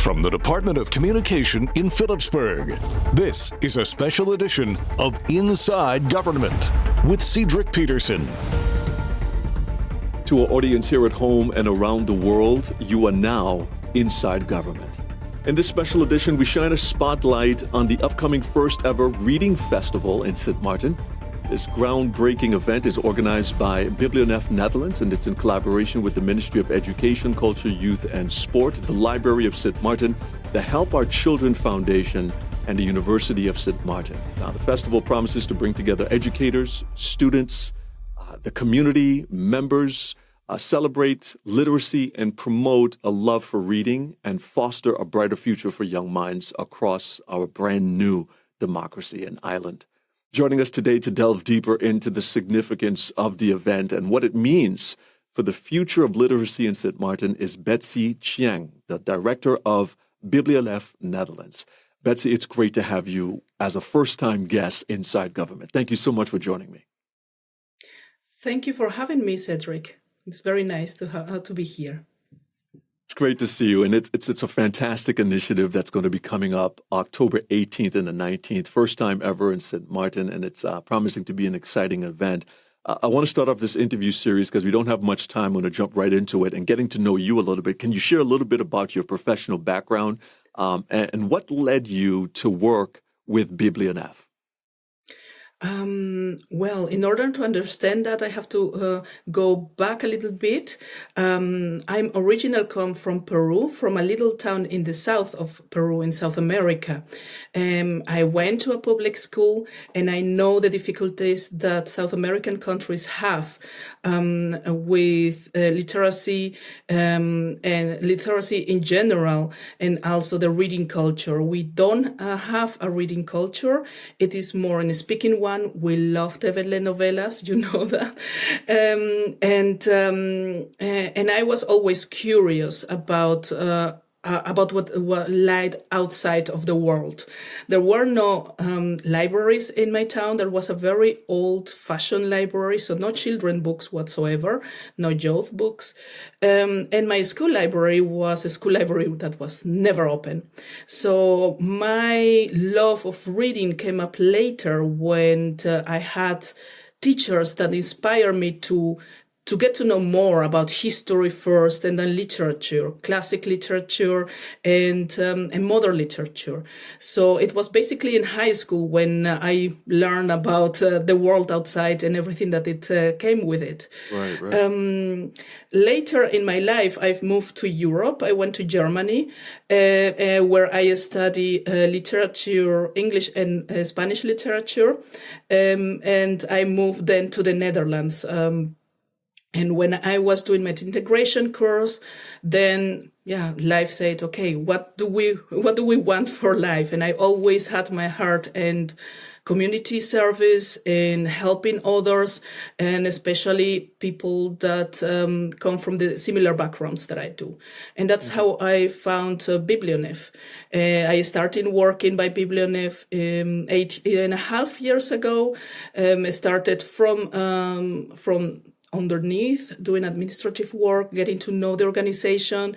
from the Department of Communication in Philipsburg. This is a special edition of Inside Government with Cedric Peterson. To our audience here at home and around the world, you are now Inside Government. In this special edition, we shine a spotlight on the upcoming first ever Reading Festival in Sint Maarten. This groundbreaking event is organized by Biblionef Netherlands, and it's in collaboration with the Ministry of Education, Culture, Youth and Sport, the Library of Sint Maarten, the Help Our Children Foundation, and the University of Sint Maarten. Now, the festival promises to bring together educators, students, the community, members, celebrate literacy and promote a love for reading and foster a brighter future for young minds across our brand new democracy and island. Joining us today to delve deeper into the significance of the event and what it means for the future of literacy in Sint Maarten is Bethzy Chiang, the director of Biblionef Netherlands. Bethzy, it's great to have you as a first-time guest inside government. Thank you so much for joining me. Thank you for having me, Cedric. It's very nice to be here. It's great to see you, and it's a fantastic initiative that's going to be coming up October 18th and the 19th, first time ever in Sint Maarten, and it's promising to be an exciting event. I want to start off this interview series because we don't have much time. I'm going to jump right into it and getting to know you a little bit. Can you share a little bit about your professional background and what led you to work with Biblionef? Well, in order to understand that, I have to go back a little bit. I'm originally come from Peru, from a little town in the south of Peru in South America. I went to a public school, and I know the difficulties that South American countries have with literacy and literacy in general, and also the reading culture. We don't have a reading culture. It is more in a speaking one. We love telenovelas, you know that, and I was always curious about what lied outside of the world. There were no libraries in my town. There was a very old-fashioned library, so no children books whatsoever, no youth books. And my school library was a school library that was never open. So my love of reading came up later when I had teachers that inspired me to get to know more about history first, and then literature, classic literature, and modern literature. So it was basically in high school when I learned about the world outside and everything that it came with it. Right. Later in my life, I've moved to Europe. I went to Germany, where I studied literature, English and Spanish literature, and I moved then to the Netherlands. And when I was doing my integration course, then life said, okay, what do we want for life? And I always had my heart and community service and helping others, and especially people that come from the similar backgrounds that I do. And that's how I found Biblionef. I started working by Biblionef 8.5 years ago. I started from underneath, doing administrative work, getting to know the organization,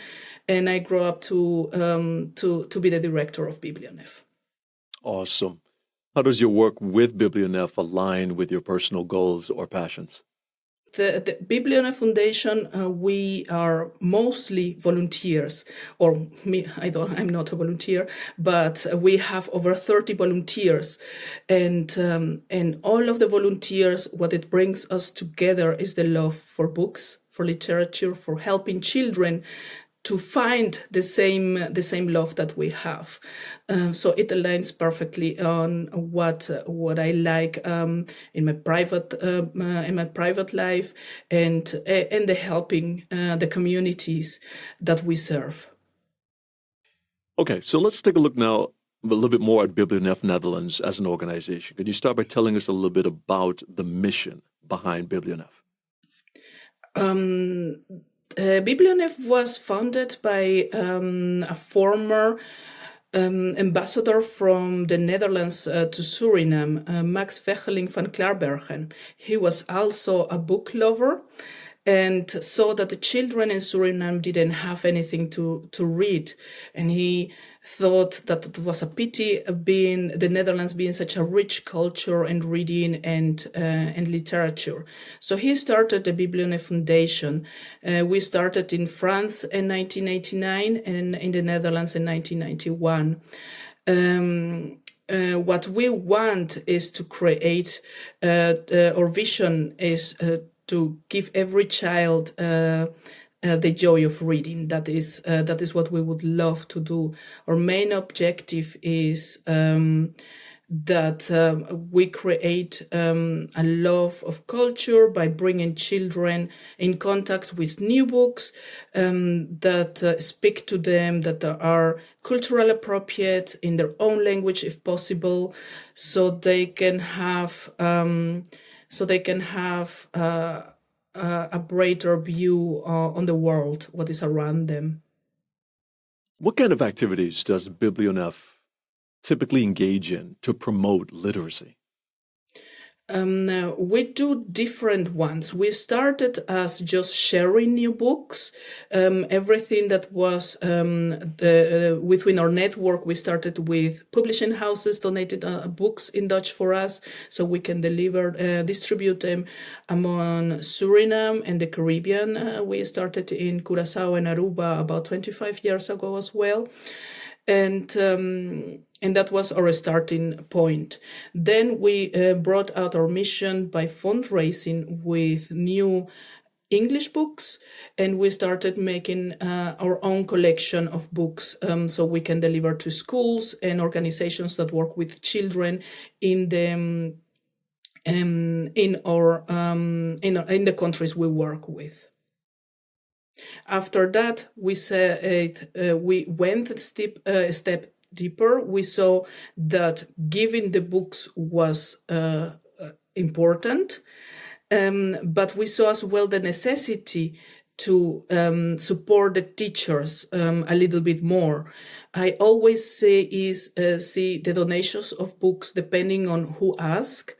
and I grew up to be the director of Biblionef. Awesome. How does your work with Biblionef align with your personal goals or passions? The Biblionef Foundation, we are mostly volunteers, or me, I'm not a volunteer, but we have over 30 volunteers. And all of the volunteers, what it brings us together is the love for books, for literature, for helping children to find the same love that we have. So it aligns perfectly on what I like in my private life and the helping the communities that we serve. Okay, so let's take a look now a little bit more at Biblionef Netherlands as an organization. Can you start by telling us a little bit about the mission behind Biblionef? Biblionef was founded by a former ambassador from the Netherlands to Suriname, Max Vecheling van Klaarbergen. He was also a book lover, and saw that the children in Suriname didn't have anything to read. And he thought that it was a pity, the Netherlands being such a rich culture and reading and literature. So he started the Biblionef Foundation. We started in France in 1989 and in the Netherlands in 1991. What we want is to create, our vision is to give every child the joy of reading. That is what we would love to do. Our main objective is that we create a love of culture by bringing children in contact with new books that speak to them, that are culturally appropriate in their own language, if possible, so they can have a brighter view on the world, what is around them. What kind of activities does Biblionef typically engage in to promote literacy? We do different ones. We started as just sharing new books. Everything that was within our network, we started with publishing houses donated books in Dutch for us, so we can distribute them among Suriname and the Caribbean. We started in Curaçao and Aruba about 25 years ago as well. And that was our starting point. Then we brought out our mission by fundraising with new English books, and we started making our own collection of books, so we can deliver to schools and organizations that work with children in the countries we work with. After that, we went a step deeper. We saw that giving the books was important, but we saw as well the necessity to support the teachers a little bit more. I always say see the donations of books depending on who asks.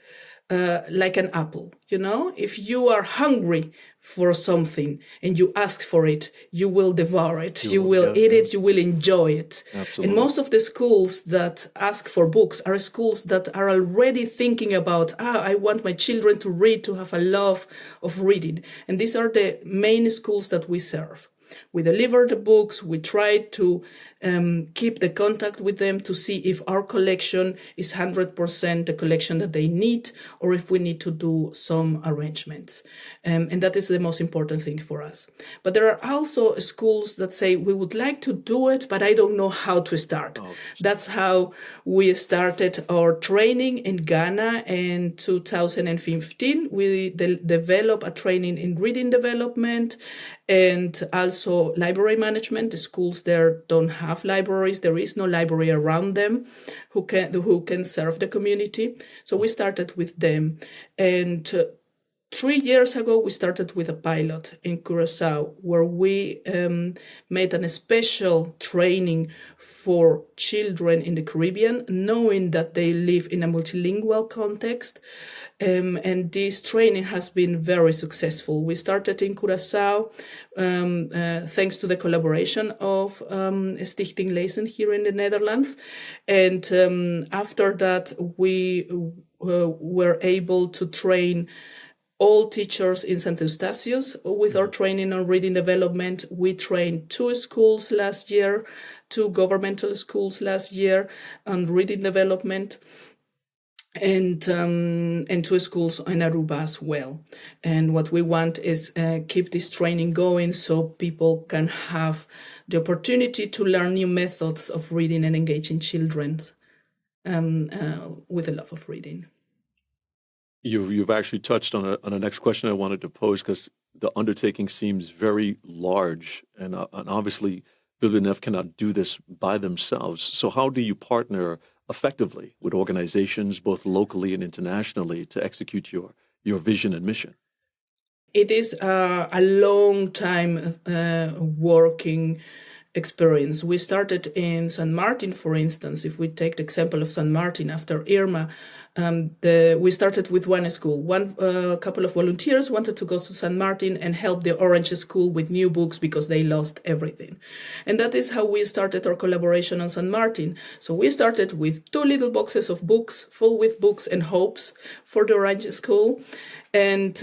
Like an apple, if you are hungry for something and you ask for it, you will devour it, you will eat it, you will enjoy it. Absolutely. And most of the schools that ask for books are schools that are already thinking about, I want my children to read, to have a love of reading. And these are the main schools that we serve. We deliver the books, we try to keep the contact with them to see if our collection is 100% the collection that they need, or if we need to do some arrangements. And that is the most important thing for us. But there are also schools that say, we would like to do it, but I don't know how to start. That's how we started our training in Ghana in 2015. We developed a training in reading development and also library management. The schools there don't have libraries. There is no library around them who can serve the community. So we started with them. And 3 years ago, we started with a pilot in Curaçao where we made a special training for children in the Caribbean, knowing that they live in a multilingual context. And this training has been very successful. We started in Curaçao thanks to the collaboration of Stichting Lezen here in the Netherlands. And after that, we were able to train all teachers in St. Eustatius with our training on reading development. We trained 2 schools last year, 2 governmental schools last year on reading development, and 2 schools in Aruba as well. And what we want is keep this training going so people can have the opportunity to learn new methods of reading and engaging children with a love of reading. You've actually touched on the next question I wanted to pose, because the undertaking seems very large, and obviously Biblionef cannot do this by themselves. So how do you partner effectively with organizations both locally and internationally to execute your vision and mission? It is a long time working experience. We started in St. Maarten, for instance. If we take the example of St. Maarten after Irma, we started with one school. A couple of volunteers wanted to go to St. Maarten and help the Orange School with new books because they lost everything. And that is how we started our collaboration on St. Maarten. So we started with 2 little boxes of books, full with books and hopes for the Orange School. And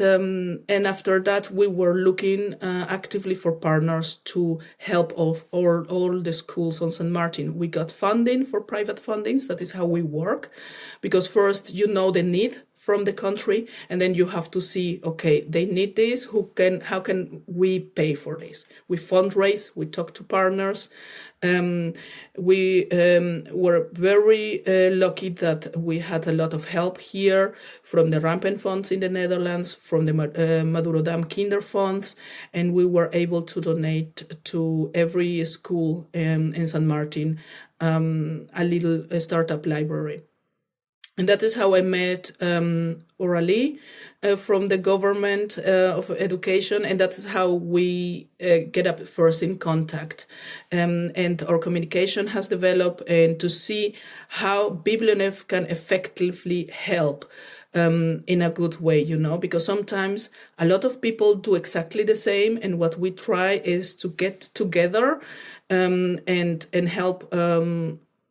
after that, we were looking actively for partners to help all the schools on St. Maarten. We got funding for private fundings. That is how we work. Because first, you know the need from the country, and then you have to see, okay, they need this, how can we pay for this? We fundraise, we talk to partners. We were very lucky that we had a lot of help here from the Rampen Funds in the Netherlands, from the Maduro Dam Kinder Funds, and we were able to donate to every school in St. Maarten a little startup library. And that is how I met Oralie from the government of education, and that is how we get up first in contact. And our communication has developed, and to see how Biblionef can effectively help in a good way, because sometimes a lot of people do exactly the same, and what we try is to get together and help.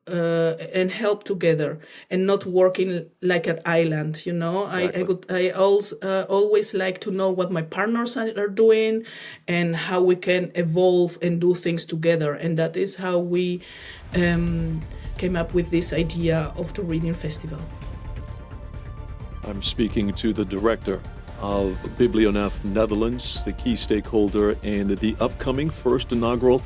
And help together and not working like an island, Exactly. I always like to know what my partners are doing and how we can evolve and do things together. And that is how we came up with this idea of the Reading Festival. I'm speaking to the director of Biblionef Netherlands, the key stakeholder in the upcoming first inaugural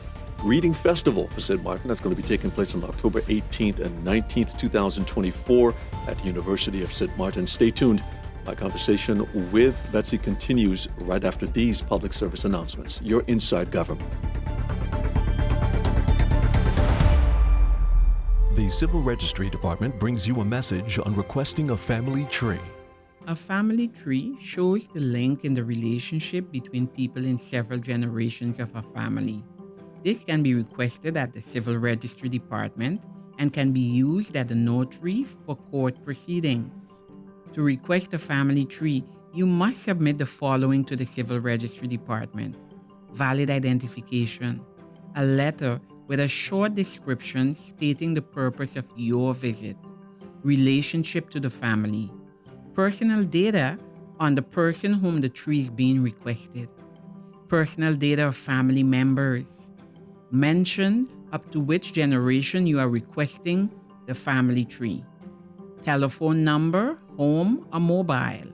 Reading Festival for Sint Maarten. That's going to be taking place on October 18th and 19th, 2024 at the University of Sint Maarten. Stay tuned. My conversation with Bethzy continues right after these public service announcements. You're inside government. The Civil Registry Department brings you a message on requesting a family tree. A family tree shows the link in the relationship between people in several generations of a family. This can be requested at the Civil Registry Department and can be used at the notary for court proceedings. To request a family tree, you must submit the following to the Civil Registry Department: valid identification, a letter with a short description stating the purpose of your visit, relationship to the family, personal data on the person whom the tree is being requested, personal data of family members, mention up to which generation you are requesting the family tree, telephone number, home or mobile,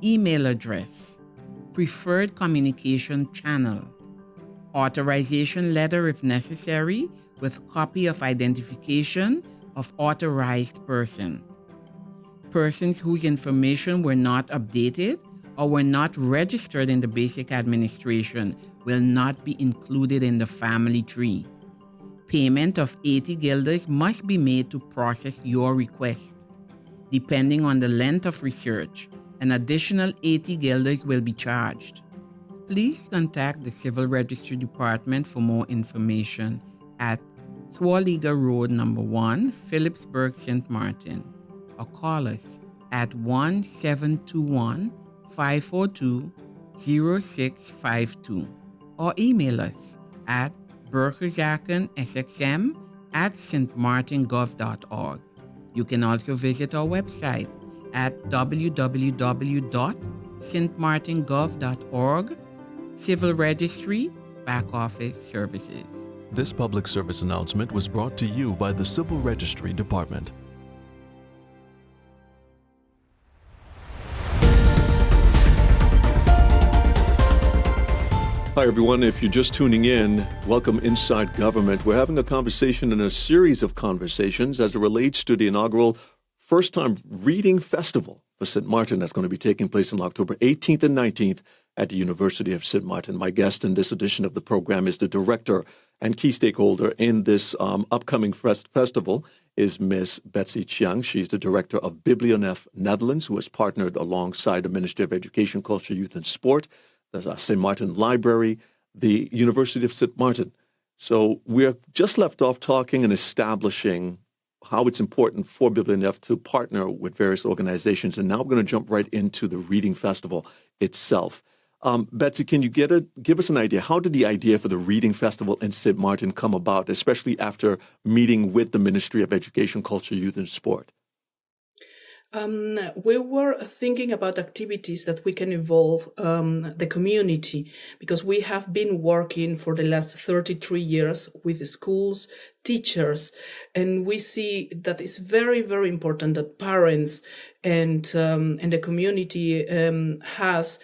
email address, preferred communication channel, authorization letter if necessary with copy of identification of authorized person. Persons whose information were not updated or were not registered in the basic administration will not be included in the family tree. Payment of 80 guilders must be made to process your request. Depending on the length of research, an additional 80 guilders will be charged. Please contact the Civil Registry Department for more information at Swaliga Road No. 1, Philipsburg, Sint Maarten, or call us at 1721-542-0652. Or email us at burgerzakensxm@stmaartengov.org. You can also visit our website at www.stmaartengov.org, Civil Registry, Back Office Services. This public service announcement was brought to you by the Civil Registry Department. Hi, everyone. If you're just tuning in, welcome Inside Government. We're having a conversation in a series of conversations as it relates to the inaugural first-time Reading Festival for Sint Maarten that's going to be taking place on October 18th and 19th at the University of Sint Maarten. My guest in this edition of the program is the director and key stakeholder in this upcoming festival is Miss Bethzy Chiang. She's the director of Biblionef Netherlands, who has partnered alongside the Ministry of Education, Culture, Youth and Sport, the Sint Maarten Library, the University of Sint Maarten, So we're just left off talking and establishing how it's important for Biblionef to partner with various organizations. And now we're going to jump right into the Reading Festival itself. Bethzy, can you give us an idea? How did the idea for the Reading Festival in Sint Maarten come about, especially after meeting with the Ministry of Education, Culture, Youth and Sport? We were thinking about activities that we can involve the community, because we have been working for the last 33 years with the schools, teachers, and we see that it's very, very important that parents and the community has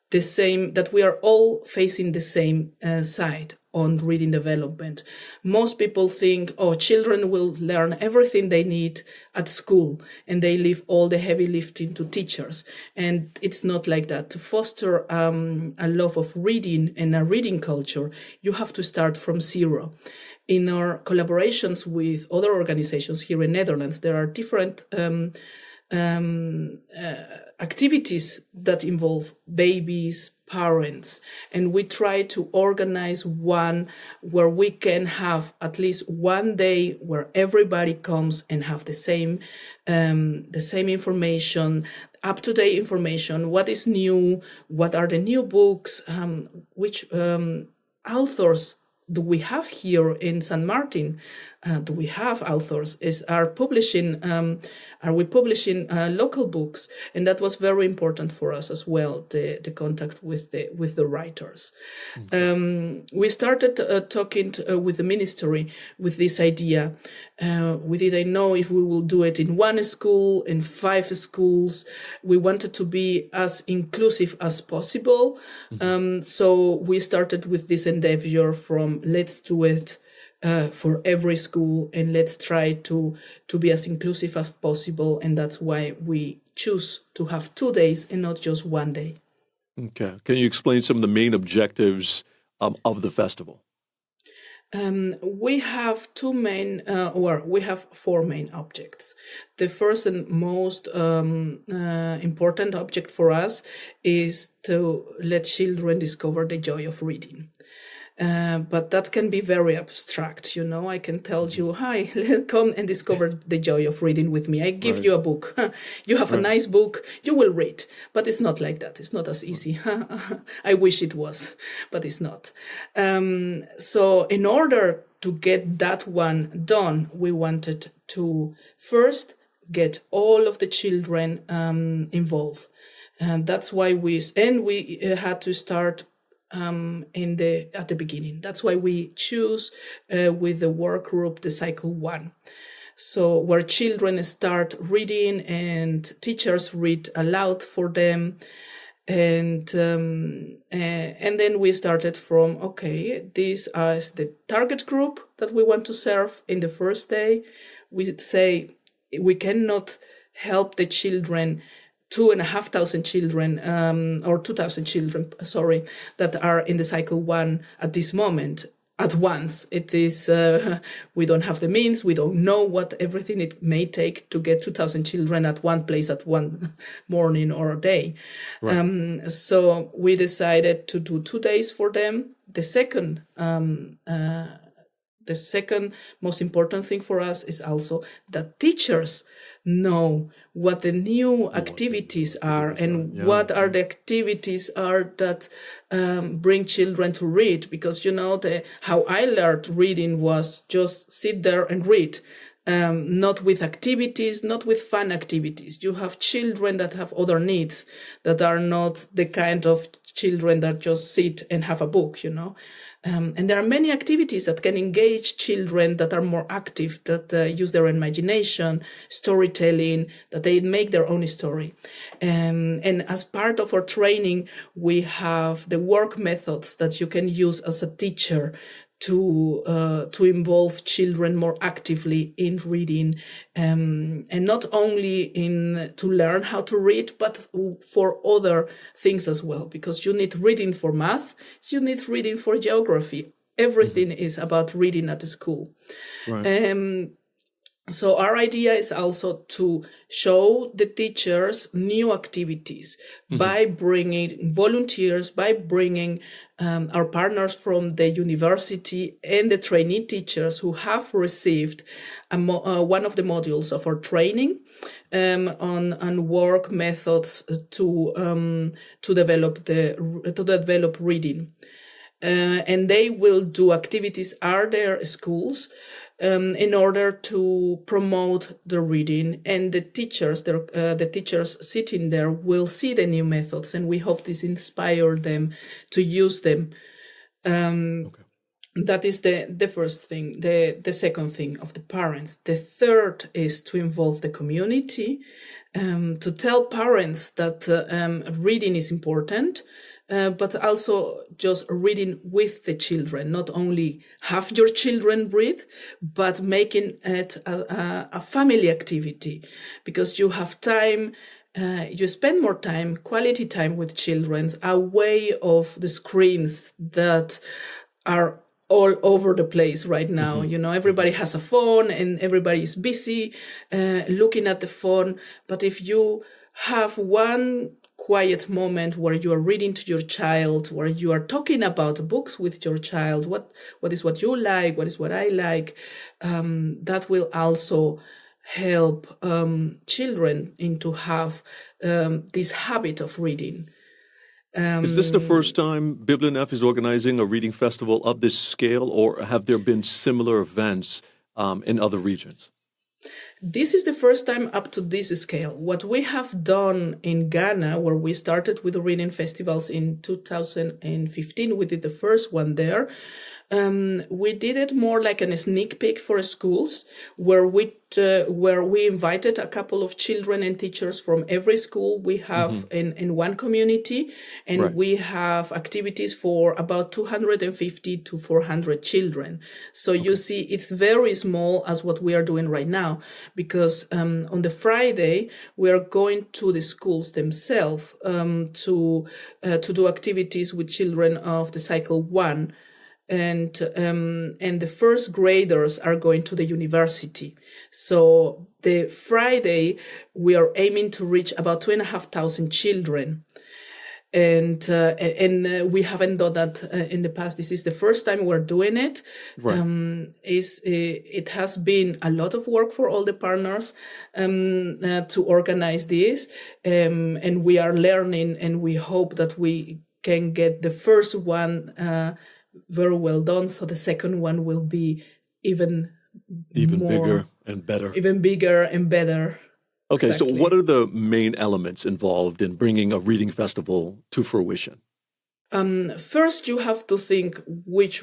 the same, that we are all facing the same side on reading development. Most people think, children will learn everything they need at school and they leave all the heavy lifting to teachers. And it's not like that. To foster a love of reading and a reading culture, you have to start from zero. In our collaborations with other organizations here in Netherlands, there are different activities that involve babies, parents, and we try to organize one where we can have at least one day where everybody comes and have the same information, up-to-date information, what is new, what are the new books, which authors do we have here in Sint Maarten? Do we have authors? Are we publishing local books? And that was very important for us as well, the contact with the writers. Okay. We started talking with the ministry with this idea. We didn't know if we will do it in one school, in 5 schools. We wanted to be as inclusive as possible. So we started with this endeavor from let's do it for every school, and let's try to be as inclusive as possible. And that's why we choose to have 2 days and not just 1 day. Okay. Can you explain some of the main objectives of the festival? We have 4 main objects. The first and most important object for us is to let children discover the joy of reading. But that can be very abstract, I can tell you, hi, come and discover the joy of reading with me. I give you a book. You have a nice book, you will read. But it's not like that. It's not as easy. I wish it was, but it's not. So in order to get that one done, we wanted to first get all of the children involved. And that's why we had to start at the beginning. That's why we choose with the work group the cycle 1. So where children start reading and teachers read aloud for them. And then we started from, this is the target group that we want to serve in the first day. We say we cannot help the children, 2,500 children, or 2,000 children, that are in the cycle 1 at this moment at once. It is, we don't have the means, we don't know what everything it may take to get 2,000 children at one place at one morning or a day. Right. So we decided to do 2 days for them. The second most important thing for us is also that teachers know what the new activities are and what are the activities are that bring children to read. Because, how I learned reading was just sit there and read. Not with activities, not with fun activities. You have children that have other needs that are not the kind of children that just sit and have a book, And there are many activities that can engage children that are more active, that use their imagination, storytelling, that they make their own story. And as part of our training, we have the work methods that you can use as a teacher to involve children more actively in reading, and not only to learn how to read, but for other things as well, because you need reading for math, you need reading for geography. Everything is about reading at the school. Right. So our idea is also to show the teachers new activities by bringing volunteers, by bringing our partners from the university and the trainee teachers who have received one of the modules of our training on work methods to develop reading. And they will do activities at their schools in order to promote the reading, and the teachers sitting there will see the new methods, and we hope this inspires them to use them. That is the first thing. The second thing of the parents. The third is to involve the community, to tell parents that reading is important. But also just reading with the children, not only have your children read, but making it a family activity, because you have time, you spend more time, quality time with children, away of the screens that are all over the place right now. Everybody has a phone and everybody is busy looking at the phone. But if you have one quiet moment where you are reading to your child, where you are talking about books with your child, what is what you like, what is what I like, that will also help children into have this habit of reading. Is this the first time Biblionef is organizing a reading festival of this scale, or have there been similar events in other regions? This is the first time up to this scale. What we have done in Ghana, where we started with the reading festivals in 2015, we did the first one there. We did it more like a sneak peek for schools, where we invited a couple of children and teachers from every school we have in one community, and we have activities for about 250 to 400 children. So you see, it's very small as what we are doing right now, because on the Friday we are going to the schools themselves to do activities with children of the cycle 1. And the first graders are going to the university. So the Friday we are aiming to reach about 2,500 children. And we haven't done that in the past. This is the first time we're doing it. It has been a lot of work for all the partners to organize this, and we are learning, and we hope that we can get the first one very well done. So the second one will be even bigger and better. Even bigger and better. Okay, Exactly. So what are the main elements involved in bringing a reading festival to fruition? First, you have to think which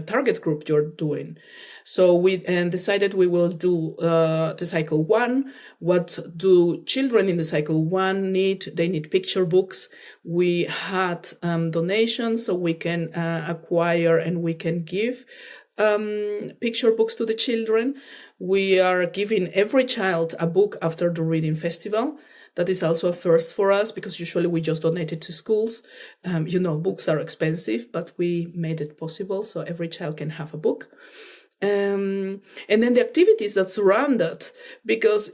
target group you're doing. So we decided we will do the cycle 1. What do children in the cycle 1 need? They need picture books. We had donations, so we can acquire and we can give picture books to the children. We are giving every child a book after the reading festival. That is also a first for us, because usually we just donate it to schools. Books are expensive, but we made it possible so every child can have a book. And then the activities that surround that, because,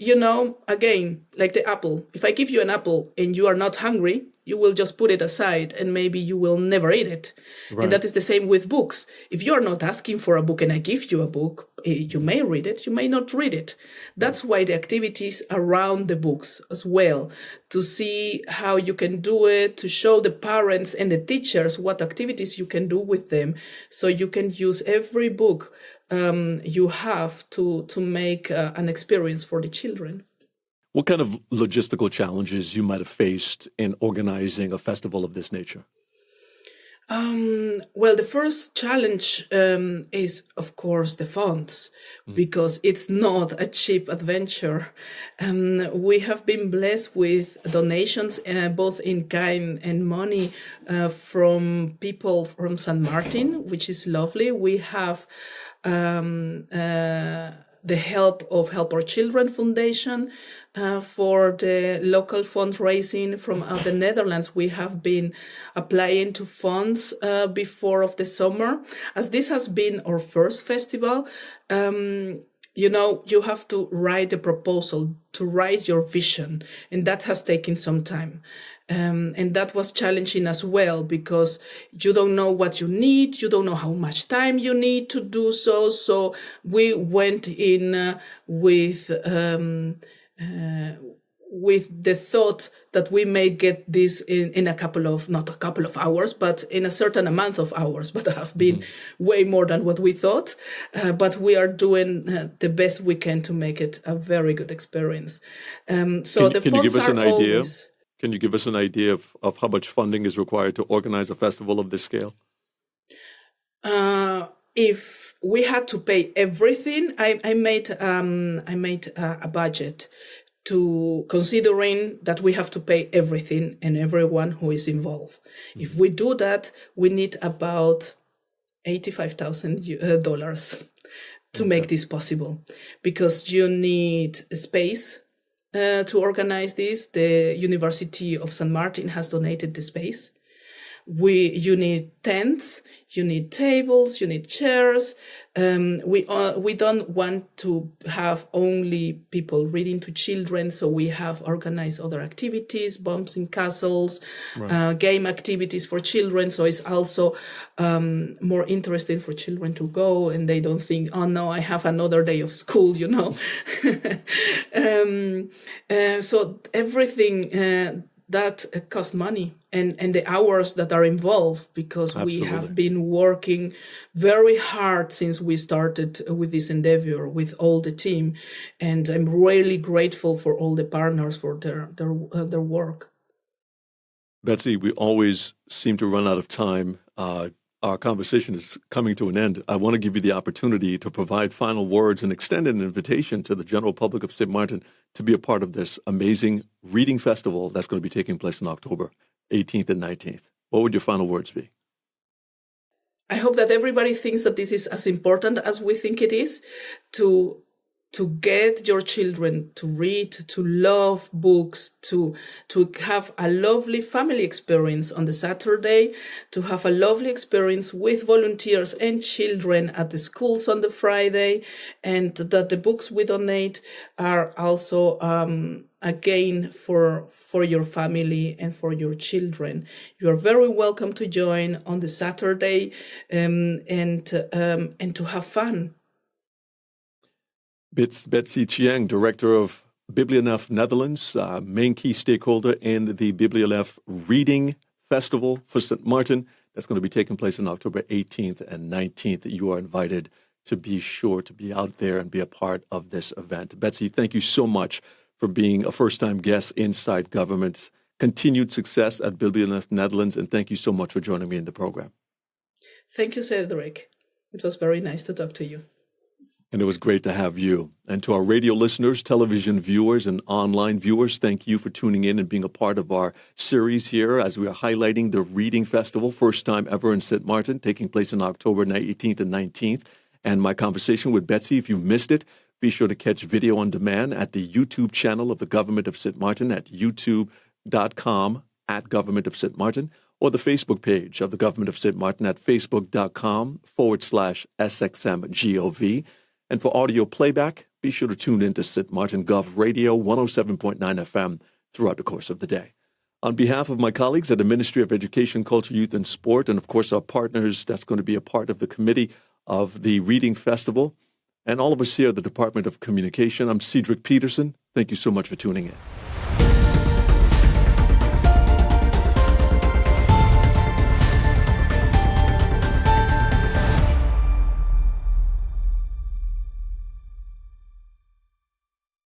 again, like the apple, if I give you an apple and you are not hungry, you will just put it aside and maybe you will never eat it. Right. And that is the same with books. If you are not asking for a book and I give you a book, you may read it, you may not read it. That's why the activities around the books as well, to see how you can do it, to show the parents and the teachers what activities you can do with them, so you can use every book you have to make an experience for the children. What kind of logistical challenges you might have faced in organizing a festival of this nature? Well, the first challenge is, of course, the funds, because it's not a cheap adventure. We have been blessed with donations, both in kind and money, from people from Sint Maarten, which is lovely. We have the help of Help Our Children Foundation for the local fundraising from the Netherlands. We have been applying to funds before of the summer. As this has been our first festival, you have to write a proposal, to write your vision, and that has taken some time. And that was challenging as well, because you don't know what you need, you don't know how much time you need to do so. So we went in with the thought that we may get this in not a couple of hours, but in a certain amount of hours, but have been way more than what we thought. But we are doing the best we can to make it a very good experience. Can you give us an idea? Can you give us an idea of how much funding is required to organize a festival of this scale? If we had to pay everything, I made a budget to considering that we have to pay everything and everyone who is involved. Mm-hmm. If we do that, we need about $85,000 to make this possible, because you need a space to organize this. The University of Sint Maarten has donated the space. You need tents, you need tables, you need chairs. We don't want to have only people reading to children, so we have organized other activities, bombs and castles, right. Game activities for children. So it's also more interesting for children to go, and they don't think, oh no, I have another day of school, So everything that costs money, and the hours that are involved, because Absolutely. We have been working very hard since we started with this endeavor with all the team, and I'm really grateful for all the partners for their work. Bethzy, we always seem to run out of time. Our conversation is coming to an end. I want to give you the opportunity to provide final words and extend an invitation to the general public of Sint Maarten to be a part of this amazing reading festival that's going to be taking place in October 18th and 19th. What would your final words be? I hope that everybody thinks that this is as important as we think it is, to get your children to read, to love books, to have a lovely family experience on the Saturday, to have a lovely experience with volunteers and children at the schools on the Friday, and that the books we donate are also a gain for your family and for your children. You are very welcome to join on the Saturday and to have fun. Bethzy Chiang, Director of Biblionef Netherlands, main key stakeholder in the Biblionef Reading Festival for Sint Maarten. That's going to be taking place on October 18th and 19th. You are invited to be sure to be out there and be a part of this event. Bethzy, thank you so much for being a first-time guest inside government. Continued success at Biblionef Netherlands, and thank you so much for joining me in the program. Thank you, Cedric. It was very nice to talk to you. And it was great to have you. And to our radio listeners, television viewers, and online viewers, thank you for tuning in and being a part of our series here as we are highlighting the Reading Festival, first time ever in Sint Maarten, taking place on October 18th and 19th. And my conversation with Bethzy, if you missed it, be sure to catch video on demand at the YouTube channel of the Government of Sint Maarten at youtube.com/Government of Sint Maarten, or the Facebook page of the Government of Sint Maarten at facebook.com/SXMGOV. And for audio playback, be sure to tune in to Sint Maarten Gov Radio 107.9 FM throughout the course of the day. On behalf of my colleagues at the Ministry of Education, Culture, Youth and Sport, and of course our partners that's going to be a part of the committee of the Reading Festival, and all of us here at the Department of Communication, I'm Cedric Peterson. Thank you so much for tuning in.